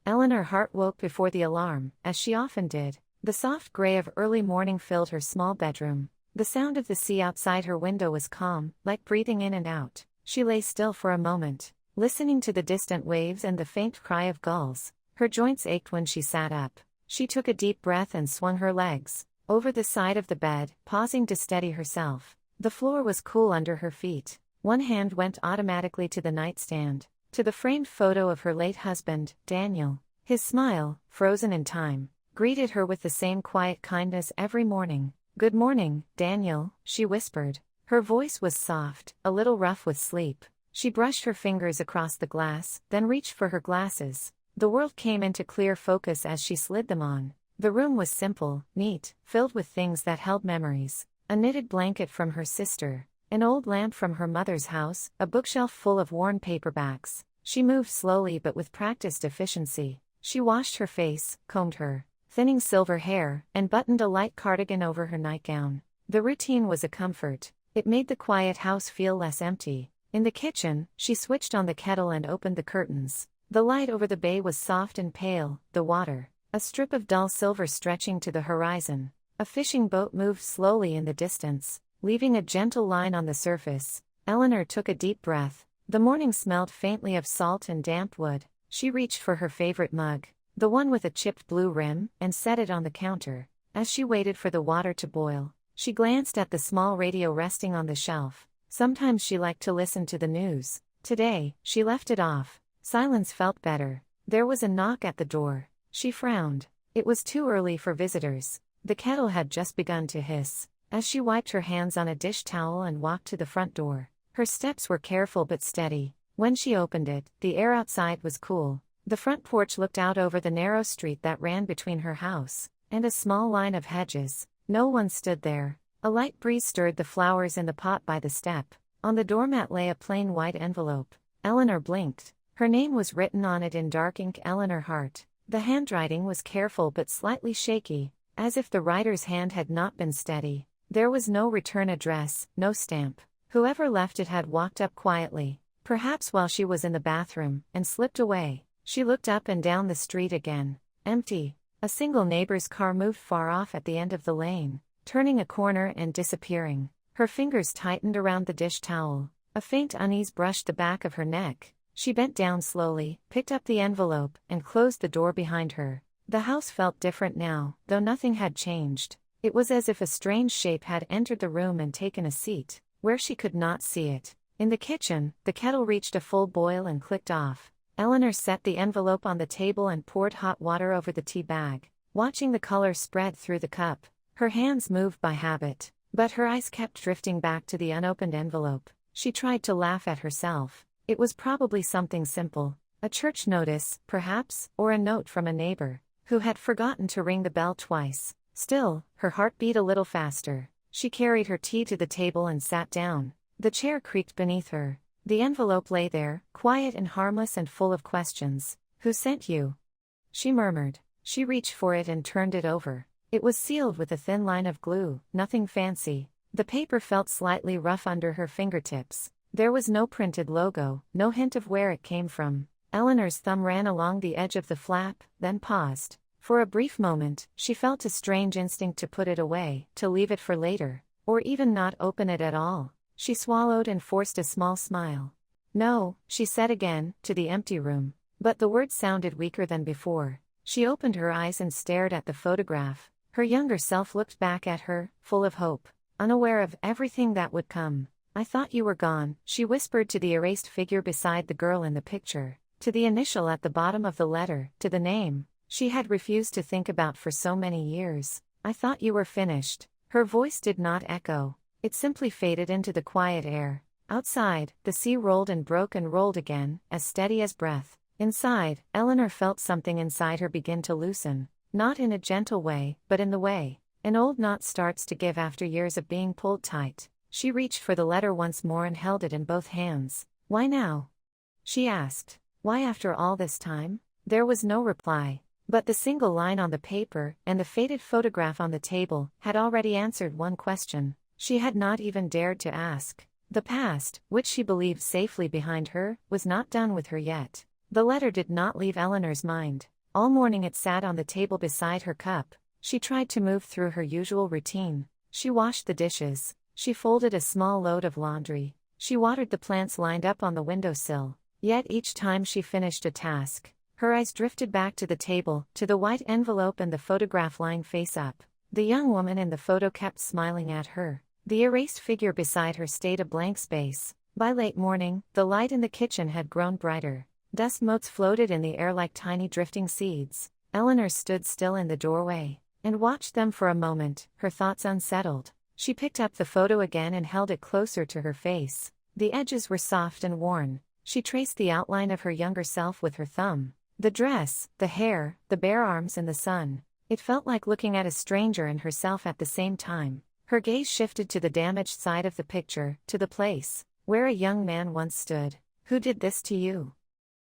Eleanor's heart woke before the alarm, as she often did. The soft gray of early morning filled her small bedroom. The sound of the sea outside her window was calm, like breathing in and out. She lay still for a moment, listening to the distant waves and the faint cry of gulls. Her joints ached when she sat up. She took a deep breath and swung her legs over the side of the bed, pausing to steady herself. The floor was cool under her feet. One hand went automatically to the nightstand, to the framed photo of her late husband, Daniel. His smile, frozen in time, greeted her with the same quiet kindness every morning. "Good morning, Daniel," she whispered. Her voice was soft, a little rough with sleep. She brushed her fingers across the glass, then reached for her glasses. The world came into clear focus as she slid them on. The room was simple, neat, filled with things that held memories. A knitted blanket from her sister, an old lamp from her mother's house, a bookshelf full of worn paperbacks. She moved slowly but with practiced efficiency. She washed her face, combed her thinning silver hair, and buttoned a light cardigan over her nightgown. The routine was a comfort. It made the quiet house feel less empty. In the kitchen, she switched on the kettle and opened the curtains. The light over the bay was soft and pale, the water, a strip of dull silver stretching to the horizon. A fishing boat moved slowly in the distance, leaving a gentle line on the surface. Eleanor took a deep breath. The morning smelled faintly of salt and damp wood. She reached for her favorite mug, the one with a chipped blue rim, and set it on the counter. As she waited for the water to boil, she glanced at the small radio resting on the shelf. Sometimes she liked to listen to the news. Today, she left it off. Silence felt better. There was a knock at the door. She frowned. It was too early for visitors. The kettle had just begun to hiss. As she wiped her hands on a dish towel and walked to the front door, her steps were careful but steady. When she opened it, the air outside was cool. The front porch looked out over the narrow street that ran between her house and a small line of hedges. No one stood there. A light breeze stirred the flowers in the pot by the step. On the doormat lay a plain white envelope. Eleanor blinked. Her name was written on it in dark ink, Eleanor Hart. The handwriting was careful but slightly shaky, as if the writer's hand had not been steady. There was no return address, no stamp. Whoever left it had walked up quietly, perhaps while she was in the bathroom, and slipped away. She looked up and down the street again. Empty. A single neighbor's car moved far off at the end of the lane, turning a corner and disappearing. Her fingers tightened around the dish towel. A faint unease brushed the back of her neck. She bent down slowly, picked up the envelope, and closed the door behind her. The house felt different now, though nothing had changed. It was as if a strange shape had entered the room and taken a seat, where she could not see it. In the kitchen, the kettle reached a full boil and clicked off. Eleanor set the envelope on the table and poured hot water over the tea bag, watching the color spread through the cup. Her hands moved by habit, but her eyes kept drifting back to the unopened envelope. She tried to laugh at herself. It was probably something simple. A church notice, perhaps, or a note from a neighbor who had forgotten to ring the bell twice. Still, her heart beat a little faster. She carried her tea to the table and sat down. The chair creaked beneath her. The envelope lay there, quiet and harmless and full of questions. "Who sent you?" she murmured. She reached for it and turned it over. It was sealed with a thin line of glue, nothing fancy. The paper felt slightly rough under her fingertips. There was no printed logo, no hint of where it came from. Eleanor's thumb ran along the edge of the flap, then paused. For a brief moment, she felt a strange instinct to put it away, to leave it for later, or even not open it at all. She swallowed and forced a small smile. "No," she said again, to the empty room. But the words sounded weaker than before. She opened her eyes and stared at the photograph. Her younger self looked back at her, full of hope, unaware of everything that would come. "I thought you were gone," she whispered to the erased figure beside the girl in the picture, to the initial at the bottom of the letter, to the name she had refused to think about for so many years. "I thought you were finished." Her voice did not echo. It simply faded into the quiet air. Outside, the sea rolled and broke and rolled again, as steady as breath. Inside, Eleanor felt something inside her begin to loosen. Not in a gentle way, but in the way an old knot starts to give after years of being pulled tight. She reached for the letter once more and held it in both hands. "Why now?" she asked. "Why after all this time?" There was no reply. But the single line on the paper, and the faded photograph on the table, had already answered one question she had not even dared to ask. The past, which she believed safely behind her, was not done with her yet. The letter did not leave Eleanor's mind. All morning it sat on the table beside her cup. She tried to move through her usual routine. She washed the dishes. She folded a small load of laundry. She watered the plants lined up on the windowsill. Yet each time she finished a task, her eyes drifted back to the table, to the white envelope and the photograph lying face up. The young woman in the photo kept smiling at her. The erased figure beside her stayed a blank space. By late morning, the light in the kitchen had grown brighter. Dust motes floated in the air like tiny drifting seeds. Eleanor stood still in the doorway and watched them for a moment, her thoughts unsettled. She picked up the photo again and held it closer to her face. The edges were soft and worn. She traced the outline of her younger self with her thumb. The dress, the hair, the bare arms and the sun. It felt like looking at a stranger and herself at the same time. Her gaze shifted to the damaged side of the picture, to the place where a young man once stood. "Who did this to you?"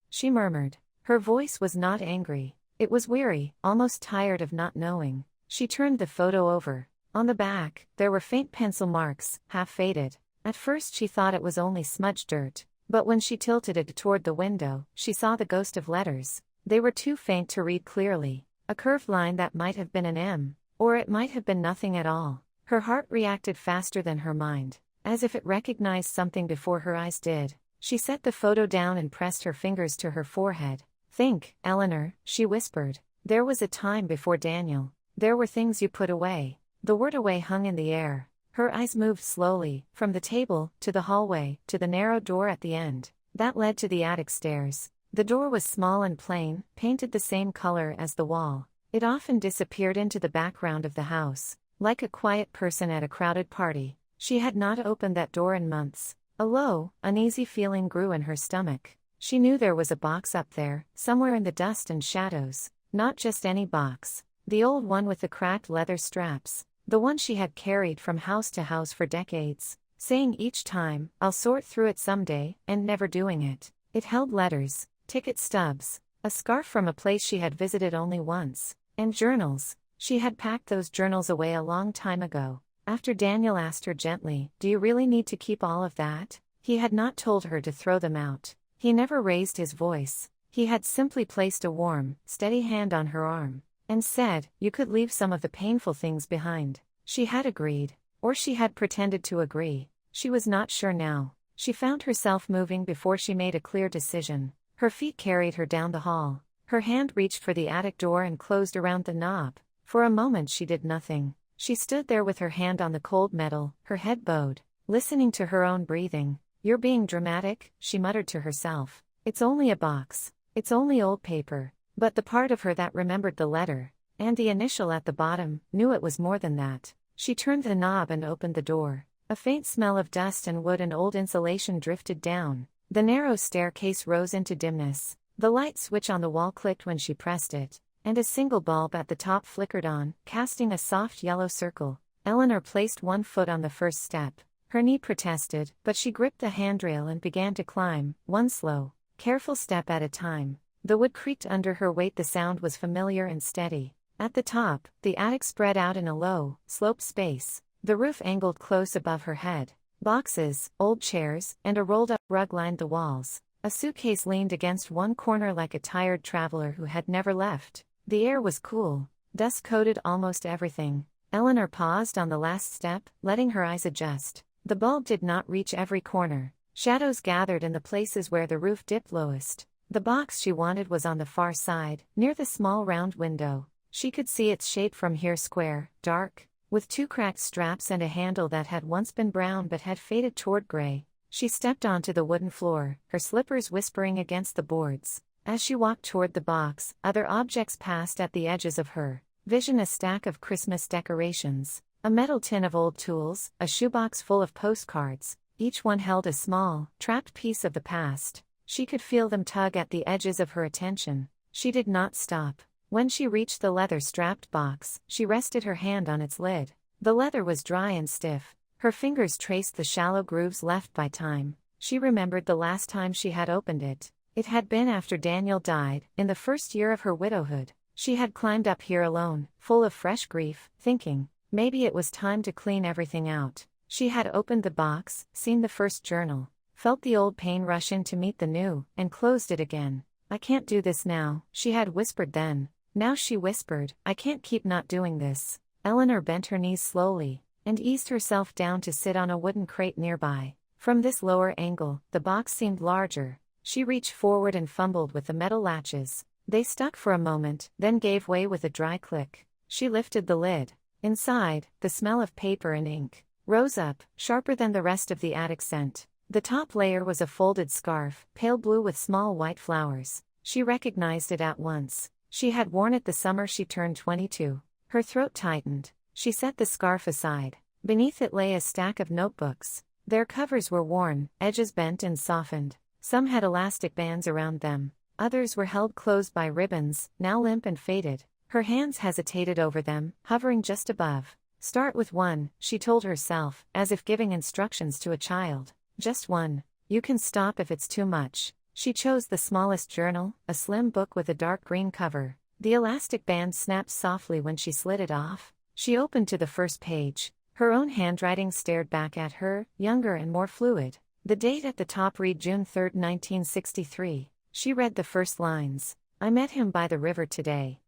she murmured. Her voice was not angry. It was weary, almost tired of not knowing. She turned the photo over. On the back, there were faint pencil marks, half faded. At first she thought it was only smudged dirt, but when she tilted it toward the window, she saw the ghost of letters. They were too faint to read clearly. A curved line that might have been an M, or it might have been nothing at all. Her heart reacted faster than her mind, as if it recognized something before her eyes did. She set the photo down and pressed her fingers to her forehead. "Think, Eleanor," she whispered. "There was a time before Daniel. There were things you put away." The word away hung in the air. Her eyes moved slowly, from the table, to the hallway, to the narrow door at the end that led to the attic stairs. The door was small and plain, painted the same color as the wall. It often disappeared into the background of the house, like a quiet person at a crowded party. She had not opened that door in months. A low, uneasy feeling grew in her stomach. She knew there was a box up there, somewhere in the dust and shadows. Not just any box. The old one with the cracked leather straps. The one she had carried from house to house for decades, saying each time, "I'll sort through it someday," and never doing it. It held letters, ticket stubs, a scarf from a place she had visited only once, and journals. She had packed those journals away a long time ago. After Daniel asked her gently, "Do you really need to keep all of that?" He had not told her to throw them out. He never raised his voice. He had simply placed a warm, steady hand on her arm, and said, "You could leave some of the painful things behind." She had agreed, or she had pretended to agree. She was not sure now. She found herself moving before she made a clear decision. Her feet carried her down the hall. Her hand reached for the attic door and closed around the knob. For a moment she did nothing. She stood there with her hand on the cold metal, her head bowed, listening to her own breathing. "You're being dramatic," she muttered to herself. "It's only a box. It's only old paper." But the part of her that remembered the letter, and the initial at the bottom, knew it was more than that. She turned the knob and opened the door. A faint smell of dust and wood and old insulation drifted down. The narrow staircase rose into dimness. The light switch on the wall clicked when she pressed it, and a single bulb at the top flickered on, casting a soft yellow circle. Eleanor placed one foot on the first step. Her knee protested, but she gripped the handrail and began to climb, one slow, careful step at a time. The wood creaked under her weight. The sound was familiar and steady. At the top, the attic spread out in a low, sloped space. The roof angled close above her head. Boxes, old chairs, and a rolled-up rug lined the walls. A suitcase leaned against one corner like a tired traveler who had never left. The air was cool. Dust coated almost everything. Eleanor paused on the last step, letting her eyes adjust. The bulb did not reach every corner. Shadows gathered in the places where the roof dipped lowest. The box she wanted was on the far side, near the small round window. She could see its shape from here, square, dark, with two cracked straps and a handle that had once been brown but had faded toward gray. She stepped onto the wooden floor, her slippers whispering against the boards. As she walked toward the box, other objects passed at the edges of her vision: a stack of Christmas decorations, a metal tin of old tools, a shoebox full of postcards. Each one held a small, trapped piece of the past. She could feel them tug at the edges of her attention. She did not stop. When she reached the leather-strapped box, she rested her hand on its lid. The leather was dry and stiff. Her fingers traced the shallow grooves left by time. She remembered the last time she had opened it. It had been after Daniel died, in the first year of her widowhood. She had climbed up here alone, full of fresh grief, thinking, maybe it was time to clean everything out. She had opened the box, seen the first journal, felt the old pain rush in to meet the new, and closed it again. I can't do this now, she had whispered then. Now she whispered, I can't keep not doing this. Eleanor bent her knees slowly, and eased herself down to sit on a wooden crate nearby. From this lower angle, the box seemed larger. She reached forward and fumbled with the metal latches. They stuck for a moment, then gave way with a dry click. She lifted the lid. Inside, the smell of paper and ink rose up, sharper than the rest of the attic scent. The top layer was a folded scarf, pale blue with small white flowers. She recognized it at once. She had worn it the summer she turned 22. Her throat tightened. She set the scarf aside. Beneath it lay a stack of notebooks. Their covers were worn, edges bent and softened. Some had elastic bands around them. Others were held closed by ribbons, now limp and faded. Her hands hesitated over them, hovering just above. Start with one, she told herself, as if giving instructions to a child. Just one. You can stop if it's too much. She chose the smallest journal, a slim book with a dark green cover. The elastic band snapped softly when she slid it off. She opened to the first page. Her own handwriting stared back at her, younger and more fluid. The date at the top read June 3, 1963. She read the first lines. I met him by the river today.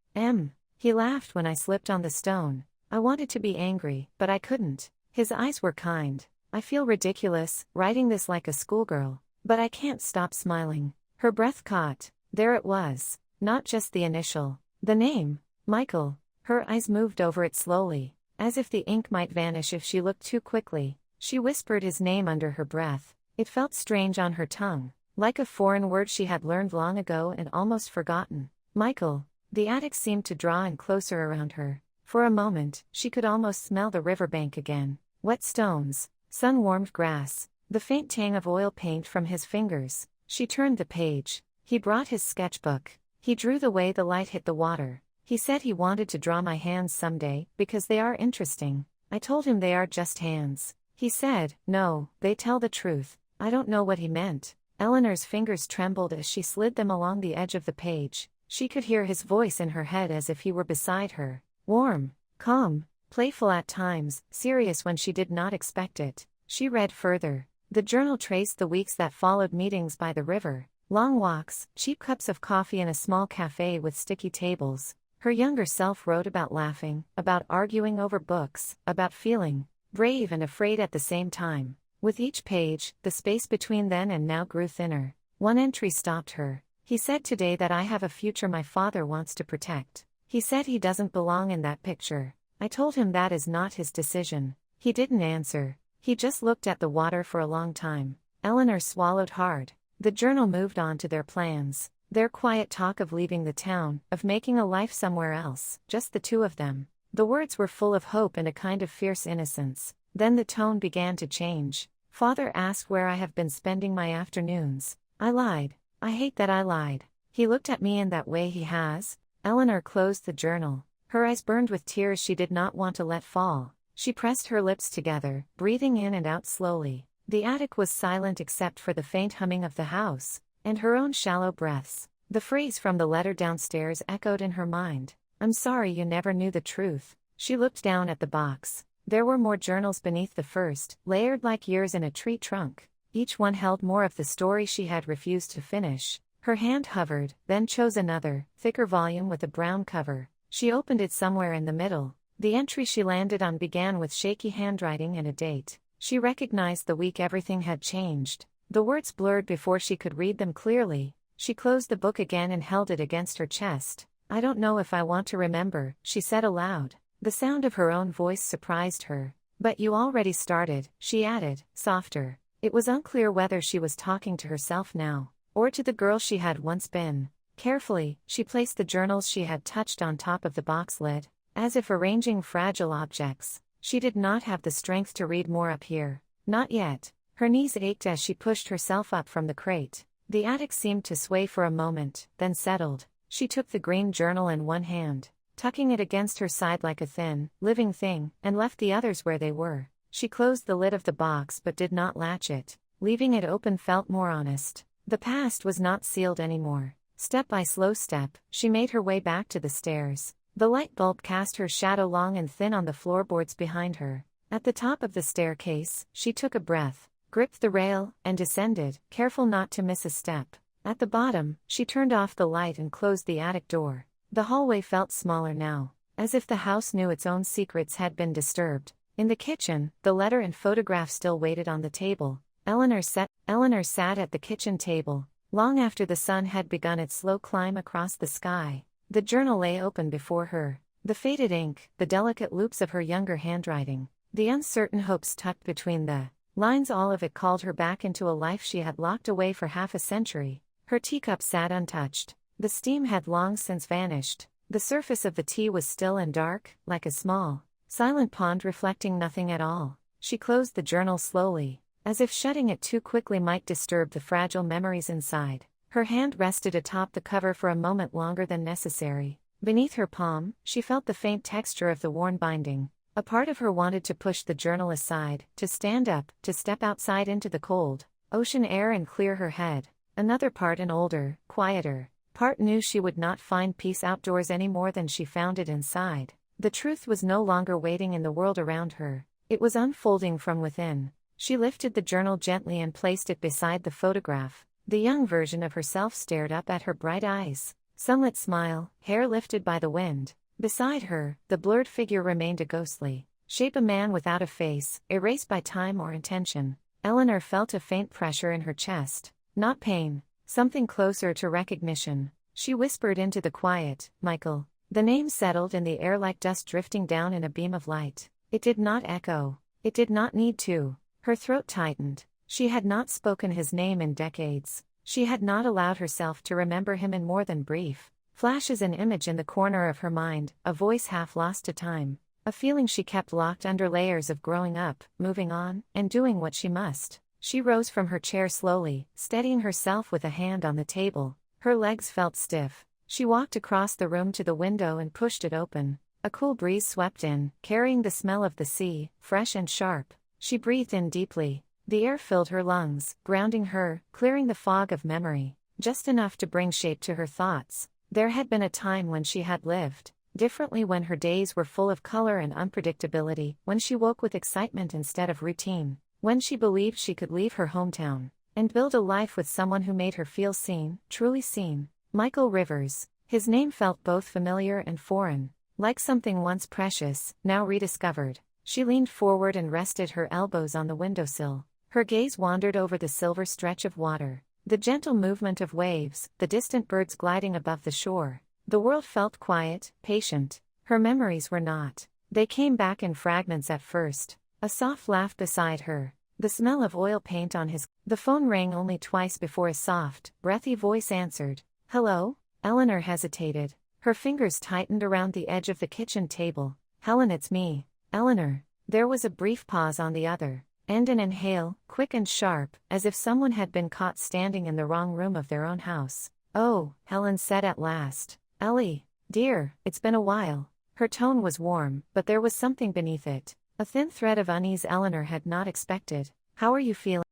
He laughed when I slipped on the stone. I wanted to be angry, but I couldn't. His eyes were kind. I feel ridiculous, writing this like a schoolgirl. But I can't stop smiling. Her breath caught. There it was. Not just the initial. The name. Michael. Her eyes moved over it slowly, as if the ink might vanish if she looked too quickly. She whispered his name under her breath. It felt strange on her tongue, like a foreign word she had learned long ago and almost forgotten. Michael. The attic seemed to draw in closer around her. For a moment, she could almost smell the riverbank again. Wet stones, sun-warmed grass, the faint tang of oil paint from his fingers. She turned the page. He brought his sketchbook. He drew the way the light hit the water. He said he wanted to draw my hands someday, because they are interesting. I told him they are just hands. He said, no, they tell the truth. I don't know what he meant. Eleanor's fingers trembled as she slid them along the edge of the page. She could hear his voice in her head as if he were beside her. Warm, calm, playful at times, serious when she did not expect it. She read further. The journal traced the weeks that followed meetings by the river. Long walks, cheap cups of coffee in a small cafe with sticky tables. Her younger self wrote about laughing, about arguing over books, about feeling brave and afraid at the same time. With each page, the space between then and now grew thinner. One entry stopped her. He said today that I have a future my father wants to protect. He said he doesn't belong in that picture. I told him that is not his decision. He didn't answer. He just looked at the water for a long time. Eleanor swallowed hard. The journal moved on to their plans. Their quiet talk of leaving the town, of making a life somewhere else, just the two of them. The words were full of hope and a kind of fierce innocence. Then the tone began to change. Father asked where I have been spending my afternoons. I lied. I hate that I lied. He looked at me in that way he has. Eleanor closed the journal. Her eyes burned with tears she did not want to let fall. She pressed her lips together, breathing in and out slowly. The attic was silent except for the faint humming of the house, and her own shallow breaths. The phrase from the letter downstairs echoed in her mind. I'm sorry you never knew the truth. She looked down at the box. There were more journals beneath the first, layered like years in a tree trunk. Each one held more of the story she had refused to finish. Her hand hovered, then chose another, thicker volume with a brown cover. She opened it somewhere in the middle. The entry she landed on began with shaky handwriting and a date. She recognized the week everything had changed. The words blurred before she could read them clearly. She closed the book again and held it against her chest. I don't know if I want to remember, she said aloud. The sound of her own voice surprised her. But you already started, she added, softer. It was unclear whether she was talking to herself now, or to the girl she had once been. Carefully, she placed the journals she had touched on top of the box lid, as if arranging fragile objects. She did not have the strength to read more up here. Not yet. Her knees ached as she pushed herself up from the crate. The attic seemed to sway for a moment, then settled. She took the green journal in one hand, tucking it against her side like a thin, living thing, and left the others where they were. She closed the lid of the box but did not latch it. Leaving it open felt more honest. The past was not sealed anymore. Step by slow step, she made her way back to the stairs. The light bulb cast her shadow long and thin on the floorboards behind her. At the top of the staircase, she took a breath, gripped the rail, and descended, careful not to miss a step. At the bottom, she turned off the light and closed the attic door. The hallway felt smaller now, as if the house knew its own secrets had been disturbed. In the kitchen, the letter and photograph still waited on the table. Eleanor sat at the kitchen table, long after the sun had begun its slow climb across the sky. The journal lay open before her. The faded ink, the delicate loops of her younger handwriting, the uncertain hopes tucked between the lines, all of it called her back into a life she had locked away for half a century. Her teacup sat untouched. The steam had long since vanished. The surface of the tea was still and dark, like a small, silent pond reflecting nothing at all. She closed the journal slowly, as if shutting it too quickly might disturb the fragile memories inside. Her hand rested atop the cover for a moment longer than necessary. Beneath her palm, she felt the faint texture of the worn binding. A part of her wanted to push the journal aside, to stand up, to step outside into the cold ocean air and clear her head. Another part, an older, quieter part, knew she would not find peace outdoors any more than she found it inside. The truth was no longer waiting in the world around her. It was unfolding from within. She lifted the journal gently and placed it beside the photograph. The young version of herself stared up at her bright eyes. Sunlit smile, hair lifted by the wind. Beside her, the blurred figure remained a ghostly shape, a man without a face, erased by time or intention. Eleanor felt a faint pressure in her chest. Not pain, something closer to recognition. She whispered into the quiet, "Michael." The name settled in the air like dust drifting down in a beam of light. It did not echo. It did not need to. Her throat tightened. She had not spoken his name in decades. She had not allowed herself to remember him in more than brief flashes. An image in the corner of her mind, a voice half lost to time, a feeling she kept locked under layers of growing up, moving on, and doing what she must. She rose from her chair slowly, steadying herself with a hand on the table. Her legs felt stiff. She walked across the room to the window and pushed it open. A cool breeze swept in, carrying the smell of the sea, fresh and sharp. She breathed in deeply. The air filled her lungs, grounding her, clearing the fog of memory, just enough to bring shape to her thoughts. There had been a time when she had lived differently, when her days were full of color and unpredictability, when she woke with excitement instead of routine, when she believed she could leave her hometown and build a life with someone who made her feel seen, truly seen. Michael Rivers. His name felt both familiar and foreign, like something once precious, now rediscovered. She leaned forward and rested her elbows on the windowsill. Her gaze wandered over the silver stretch of water, the gentle movement of waves, the distant birds gliding above the shore. The world felt quiet, patient. Her memories were not. They came back in fragments at first. A soft laugh beside her, the smell of oil paint on his. The phone rang only twice before a soft, breathy voice answered. "Hello?" Eleanor hesitated. Her fingers tightened around the edge of the kitchen table. "Helen, it's me, Eleanor." There was a brief pause on the other, and an inhale, quick and sharp, as if someone had been caught standing in the wrong room of their own house. "Oh," Helen said at last. "Ellie, dear, it's been a while." Her tone was warm, but there was something beneath it, a thin thread of unease Eleanor had not expected. "How are you feeling?"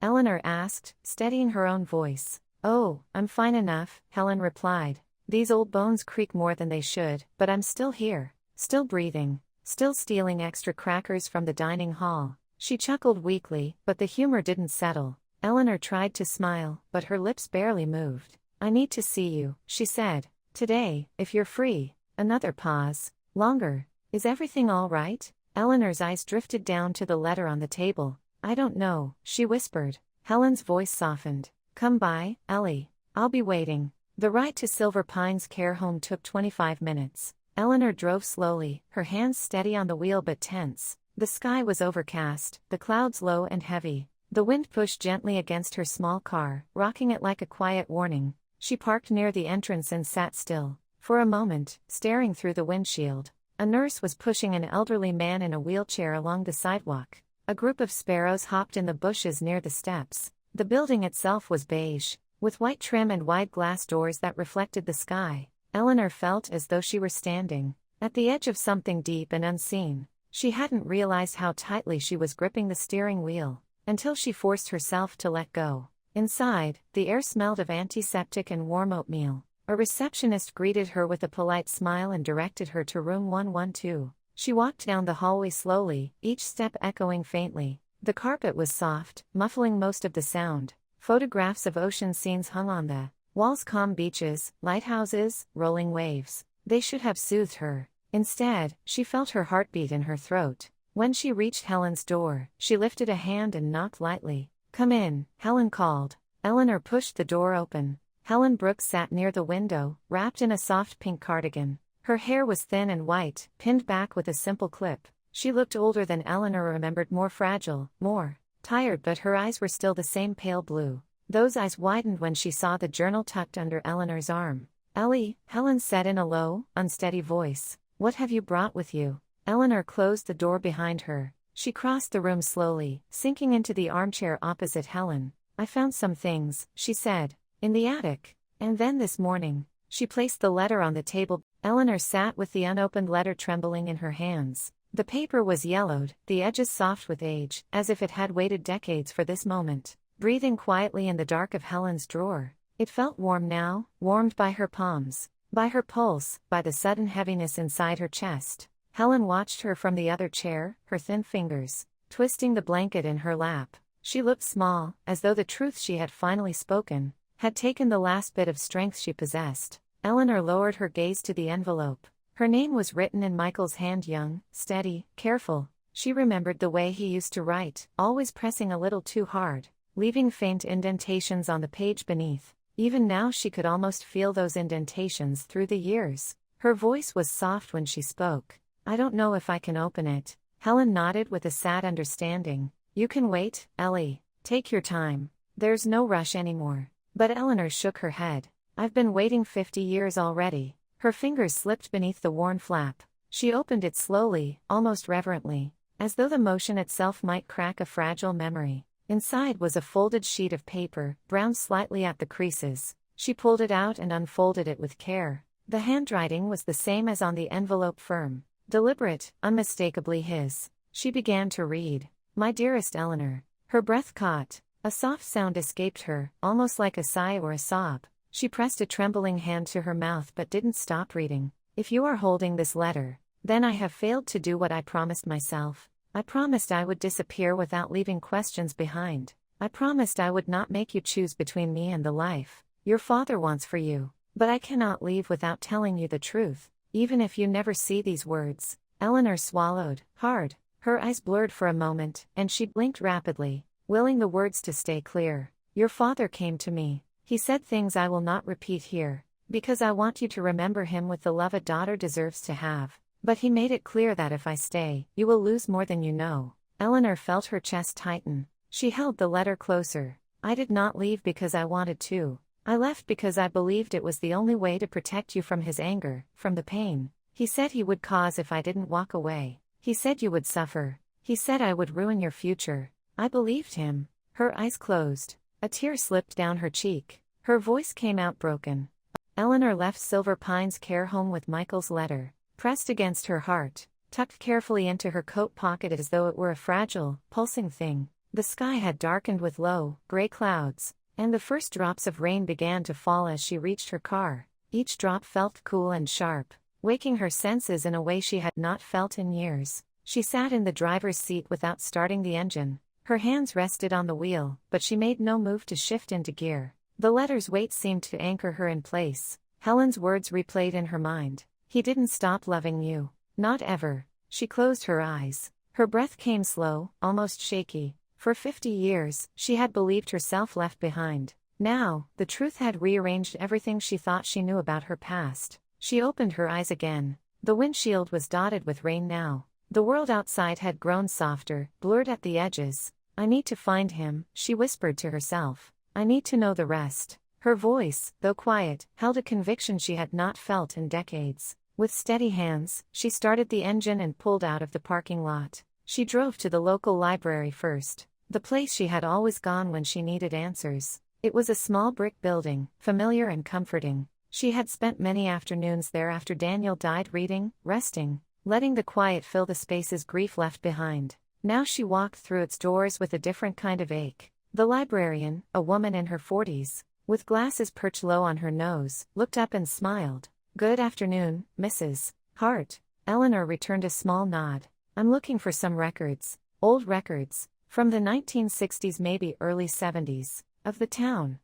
Eleanor asked, steadying her own voice. "Oh, I'm fine enough," Helen replied. "These old bones creak more than they should, but I'm still here, still breathing, still stealing extra crackers from the dining hall." She chuckled weakly, but the humor didn't settle. Eleanor tried to smile, but her lips barely moved. "I need to see you," she said. "Today, if you're free." Another pause. Longer. "Is everything all right?" Eleanor's eyes drifted down to the letter on the table. "I don't know," she whispered. Helen's voice softened. "Come by, Ellie. I'll be waiting." The ride to Silver Pines care home took 25 minutes. Eleanor drove slowly, her hands steady on the wheel but tense. The sky was overcast, the clouds low and heavy. The wind pushed gently against her small car, rocking it like a quiet warning. She parked near the entrance and sat still, for a moment, staring through the windshield. A nurse was pushing an elderly man in a wheelchair along the sidewalk. A group of sparrows hopped in the bushes near the steps. The building itself was beige, with white trim and wide glass doors that reflected the sky. Eleanor felt as though she were standing at the edge of something deep and unseen. She hadn't realized how tightly she was gripping the steering wheel, until she forced herself to let go. Inside, the air smelled of antiseptic and warm oatmeal. A receptionist greeted her with a polite smile and directed her to room 112. She walked down the hallway slowly, each step echoing faintly. The carpet was soft, muffling most of the sound. Photographs of ocean scenes hung on the walls, calm beaches, lighthouses, rolling waves. They should have soothed her. Instead, she felt her heartbeat in her throat. When she reached Helen's door, she lifted a hand and knocked lightly. "Come in," Helen called. Eleanor pushed the door open. Helen Brooks sat near the window, wrapped in a soft pink cardigan. Her hair was thin and white, pinned back with a simple clip. She looked older than Eleanor remembered, more fragile, more tired, but her eyes were still the same pale blue. Those eyes widened when she saw the journal tucked under Eleanor's arm. "Ellie," Helen said in a low, unsteady voice, "what have you brought with you?" Eleanor closed the door behind her. She crossed the room slowly, sinking into the armchair opposite Helen. "I found some things," she said, "in the attic. And then this morning." She placed the letter on the table. Eleanor sat with the unopened letter trembling in her hands. The paper was yellowed, the edges soft with age, as if it had waited decades for this moment. Breathing quietly in the dark of Helen's drawer, it felt warm now, warmed by her palms, by her pulse, by the sudden heaviness inside her chest. Helen watched her from the other chair, her thin fingers twisting the blanket in her lap. She looked small, as though the truth she had finally spoken had taken the last bit of strength she possessed. Eleanor lowered her gaze to the envelope. Her name was written in Michael's hand, young, steady, careful. She remembered the way he used to write, always pressing a little too hard, leaving faint indentations on the page beneath. Even now she could almost feel those indentations through the years. Her voice was soft when she spoke. "I don't know if I can open it." Helen nodded with a sad understanding. "You can wait, Ellie. Take your time. There's no rush anymore." But Eleanor shook her head. "I've been waiting 50 years already." Her fingers slipped beneath the worn flap. She opened it slowly, almost reverently, as though the motion itself might crack a fragile memory. Inside was a folded sheet of paper, brown slightly at the creases. She pulled it out and unfolded it with care. The handwriting was the same as on the envelope, firm, deliberate, unmistakably his. She began to read. "My dearest Eleanor." Her breath caught. A soft sound escaped her, almost like a sigh or a sob. She pressed a trembling hand to her mouth but didn't stop reading. "If you are holding this letter, then I have failed to do what I promised myself. I promised I would disappear without leaving questions behind. I promised I would not make you choose between me and the life your father wants for you. But I cannot leave without telling you the truth, even if you never see these words." Eleanor swallowed hard. Her eyes blurred for a moment, and she blinked rapidly, willing the words to stay clear. "Your father came to me. He said things I will not repeat here, because I want you to remember him with the love a daughter deserves to have. But he made it clear that if I stay, you will lose more than you know." Eleanor felt her chest tighten. She held the letter closer. "I did not leave because I wanted to. I left because I believed it was the only way to protect you from his anger, from the pain he said he would cause if I didn't walk away. He said you would suffer. He said I would ruin your future. I believed him." Her eyes closed. A tear slipped down her cheek. Her voice came out broken. Eleanor left Silver Pine's care home with Michael's letter pressed against her heart, tucked carefully into her coat pocket as though it were a fragile, pulsing thing. The sky had darkened with low, gray clouds, and the first drops of rain began to fall as she reached her car. Each drop felt cool and sharp, waking her senses in a way she had not felt in years. She sat in the driver's seat without starting the engine. Her hands rested on the wheel, but she made no move to shift into gear. The letter's weight seemed to anchor her in place. Helen's words replayed in her mind. "He didn't stop loving you. Not ever." She closed her eyes. Her breath came slow, almost shaky. For 50 years, she had believed herself left behind. Now, the truth had rearranged everything she thought she knew about her past. She opened her eyes again. The windshield was dotted with rain now. The world outside had grown softer, blurred at the edges. "I need to find him," she whispered to herself. "I need to know the rest." Her voice, though quiet, held a conviction she had not felt in decades. With steady hands, she started the engine and pulled out of the parking lot. She drove to the local library first, the place she had always gone when she needed answers. It was a small brick building, familiar and comforting. She had spent many afternoons there after Daniel died, reading, resting, letting the quiet fill the spaces grief left behind. Now she walked through its doors with a different kind of ache. The librarian, a woman in her 40s, with glasses perched low on her nose, looked up and smiled. "Good afternoon, Mrs. Hart." Eleanor returned a small nod. "I'm looking for some records. Old records. From the 1960s, maybe early 70s. Of the town?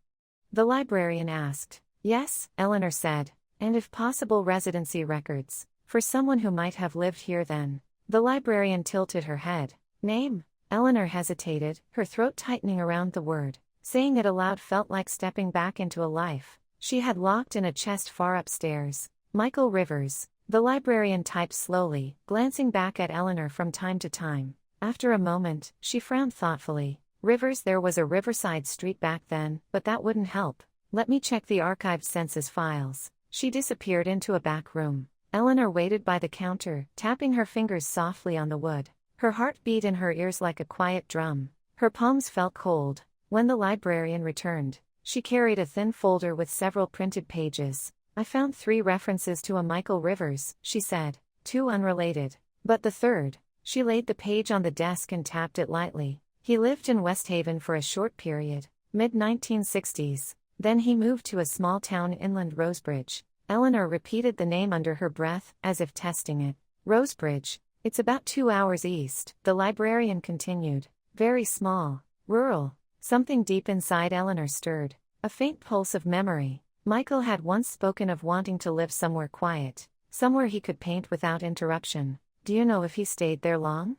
The librarian asked. Yes, Eleanor said. And if possible residency records, for someone who might have lived here then. The librarian tilted her head. Name? Eleanor hesitated, her throat tightening around the word. Saying it aloud felt like stepping back into a life she had locked in a chest far upstairs. Michael Rivers. The librarian typed slowly, glancing back at Eleanor from time to time. After a moment, she frowned thoughtfully. Rivers. There was a Riverside Street back then, but that wouldn't help. Let me check the archived census files. She disappeared into a back room. Eleanor waited by the counter, tapping her fingers softly on the wood. Her heart beat in her ears like a quiet drum. Her palms felt cold. When the librarian returned, she carried a thin folder with several printed pages. I found 3 references to a Michael Rivers, she said. 2 unrelated. But the third. She laid the page on the desk and tapped it lightly. He lived in West Haven for a short period, mid-1960s. Then he moved to a small town inland, Rosebridge. Eleanor repeated the name under her breath, as if testing it. Rosebridge. It's about 2 hours east, the librarian continued. Very small. Rural. Something deep inside Eleanor stirred. A faint pulse of memory. Michael had once spoken of wanting to live somewhere quiet. Somewhere he could paint without interruption. Do you know if he stayed there long?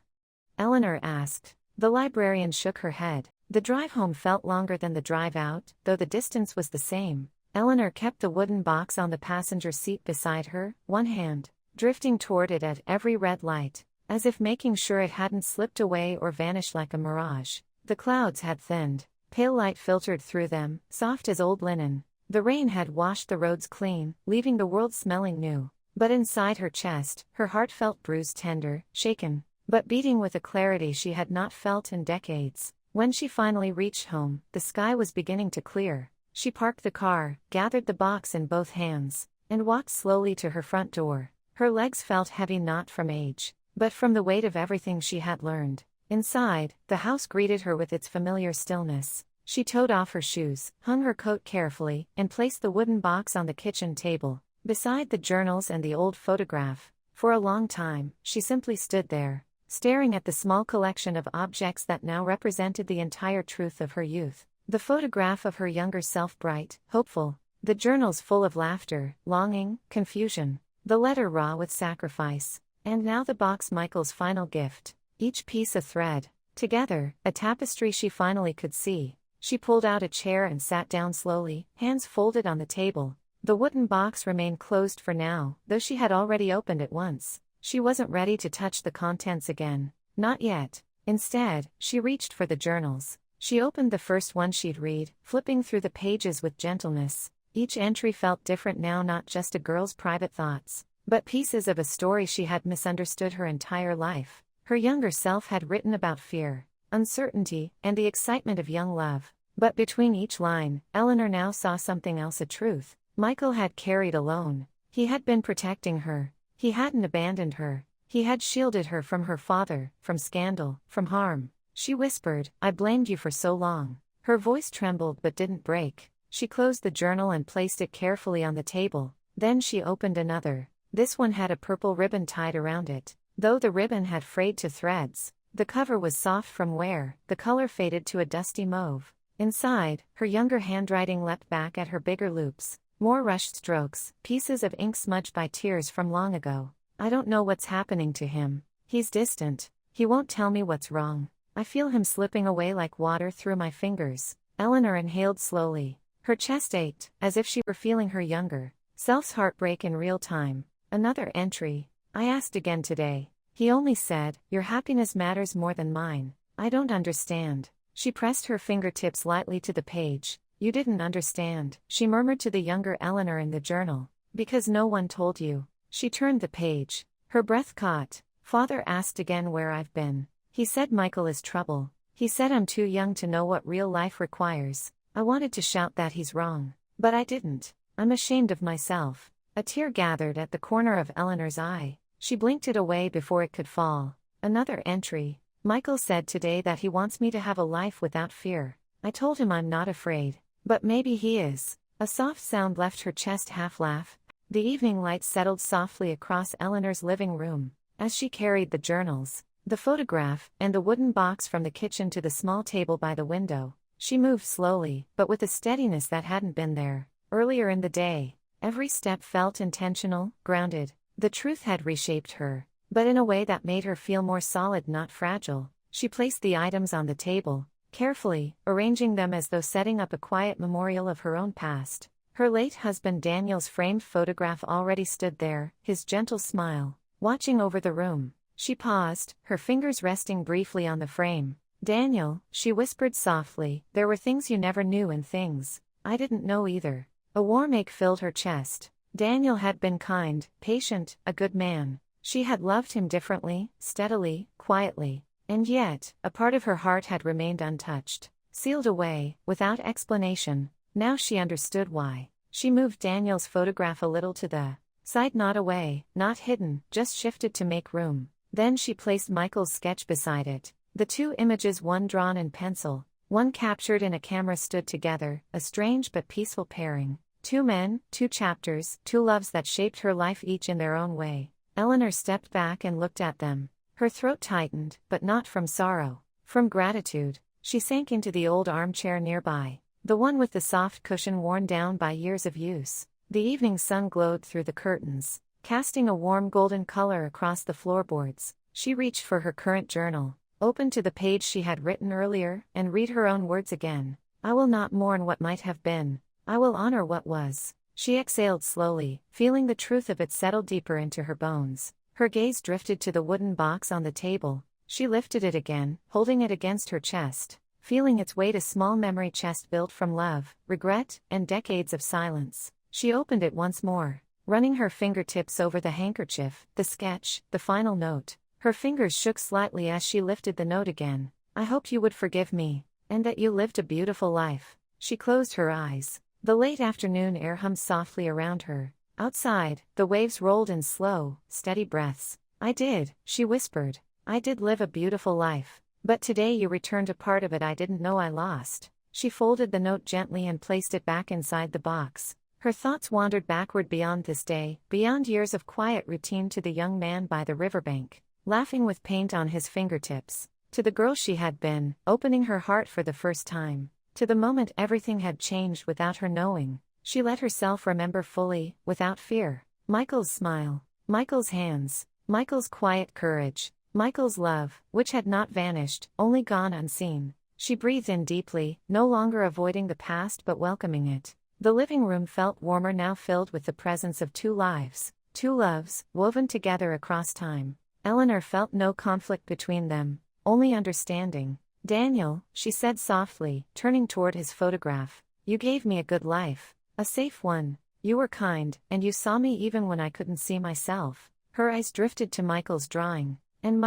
Eleanor asked. The librarian shook her head. The drive home felt longer than the drive out, though the distance was the same. Eleanor kept the wooden box on the passenger seat beside her, one hand drifting toward it at every red light, as if making sure it hadn't slipped away or vanished like a mirage. The clouds had thinned. Pale light filtered through them, soft as old linen. The rain had washed the roads clean, leaving the world smelling new. But inside her chest, her heart felt bruised, tender, shaken, but beating with a clarity she had not felt in decades. When she finally reached home, the sky was beginning to clear. She parked the car, gathered the box in both hands, and walked slowly to her front door. Her legs felt heavy, not from age, but from the weight of everything she had learned. Inside, the house greeted her with its familiar stillness. She took off her shoes, hung her coat carefully, and placed the wooden box on the kitchen table, beside the journals and the old photograph. For a long time, she simply stood there, staring at the small collection of objects that now represented the entire truth of her youth. The photograph of her younger self, bright, hopeful. The journals full of laughter, longing, confusion. The letter raw with sacrifice. And now the box, Michael's final gift. Each piece a thread. Together, a tapestry she finally could see. She pulled out a chair and sat down slowly, hands folded on the table. The wooden box remained closed for now, though she had already opened it once. She wasn't ready to touch the contents again. Not yet. Instead, she reached for the journals. She opened the first one she'd read, flipping through the pages with gentleness. Each entry felt different now, not just a girl's private thoughts, but pieces of a story she had misunderstood her entire life. Her younger self had written about fear, uncertainty, and the excitement of young love. But between each line, Eleanor now saw something else, a truth Michael had carried alone. He had been protecting her. He hadn't abandoned her. He had shielded her from her father, from scandal, from harm. She whispered, "I blamed you for so long." Her voice trembled but didn't break. She closed the journal and placed it carefully on the table. Then she opened another. This one had a purple ribbon tied around it, though the ribbon had frayed to threads. The cover was soft from wear, the color faded to a dusty mauve. Inside, her younger handwriting leapt back at her bigger loops. More rushed strokes, pieces of ink smudged by tears from long ago. "I don't know what's happening to him. He's distant. He won't tell me what's wrong. I feel him slipping away like water through my fingers." Eleanor inhaled slowly. Her chest ached, as if she were feeling her younger self's heartbreak in real time. Another entry. "I asked again today. He only said, 'Your happiness matters more than mine.' I don't understand." She pressed her fingertips lightly to the page. "You didn't understand," she murmured to the younger Eleanor in the journal. "Because no one told you." She turned the page. Her breath caught. "Father asked again where I've been. He said Michael is trouble. He said I'm too young to know what real life requires." I wanted to shout that he's wrong, but I didn't. I'm ashamed of myself. A tear gathered at the corner of Eleanor's eye. She blinked it away before it could fall. Another entry. "Michael said today that he wants me to have a life without fear. I told him I'm not afraid. But maybe he is." A soft sound left her chest, half laugh. The evening light settled softly across Eleanor's living room. As she carried the journals, the photograph, and the wooden box from the kitchen to the small table by the window, She moved slowly, but with a steadiness that hadn't been there earlier in the day. Every step felt intentional, grounded. The truth had reshaped her, but in a way that made her feel more solid, not fragile. She placed the items on the table, carefully, arranging them as though setting up a quiet memorial of her own past. Her late husband Daniel's framed photograph already stood there, his gentle smile, watching over the room. She paused, her fingers resting briefly on the frame. "Daniel," she whispered softly, "there were things you never knew and things I didn't know either." A warm ache filled her chest. Daniel had been kind, patient, a good man. She had loved him differently, steadily, quietly. And yet, a part of her heart had remained untouched, sealed away, without explanation. Now she understood why. She moved Daniel's photograph a little to the side, not away, not hidden, just shifted to make room. Then she placed Michael's sketch beside it. The two images, one drawn in pencil, one captured in a camera, stood together, a strange but peaceful pairing. Two men, two chapters, two loves that shaped her life, each in their own way. Eleanor stepped back and looked at them. Her throat tightened, but not from sorrow, from gratitude. She sank into the old armchair nearby, the one with the soft cushion worn down by years of use. The evening sun glowed through the curtains, casting a warm golden color across the floorboards. She reached for her current journal, opened to the page she had written earlier, and read her own words again. "I will not mourn what might have been. I will honor what was." She exhaled slowly, feeling the truth of it settle deeper into her bones. Her gaze drifted to the wooden box on the table. She lifted it again, holding it against her chest, feeling its weight, a small memory chest built from love, regret, and decades of silence. She opened it once more, running her fingertips over the handkerchief, the sketch, the final note. Her fingers shook slightly as she lifted the note again. "I hoped you would forgive me, and that you lived a beautiful life." She closed her eyes. The late afternoon air hummed softly around her. Outside, the waves rolled in slow, steady breaths. "I did," she whispered. "I did live a beautiful life. But today you returned a part of it I didn't know I lost." She folded the note gently and placed it back inside the box. Her thoughts wandered backward beyond this day, beyond years of quiet routine, to the young man by the riverbank, laughing with paint on his fingertips, to the girl she had been, opening her heart for the first time, to the moment everything had changed without her knowing. She let herself remember fully, without fear. Michael's smile, Michael's hands, Michael's quiet courage, Michael's love, which had not vanished, only gone unseen. She breathed in deeply, no longer avoiding the past but welcoming it. The living room felt warmer now, filled with the presence of two lives, two loves, woven together across time. Eleanor felt no conflict between them, only understanding. "Daniel," she said softly, turning toward his photograph, "you gave me a good life. A safe one. You were kind, and you saw me even when I couldn't see myself." Her eyes drifted to Michael's drawing, and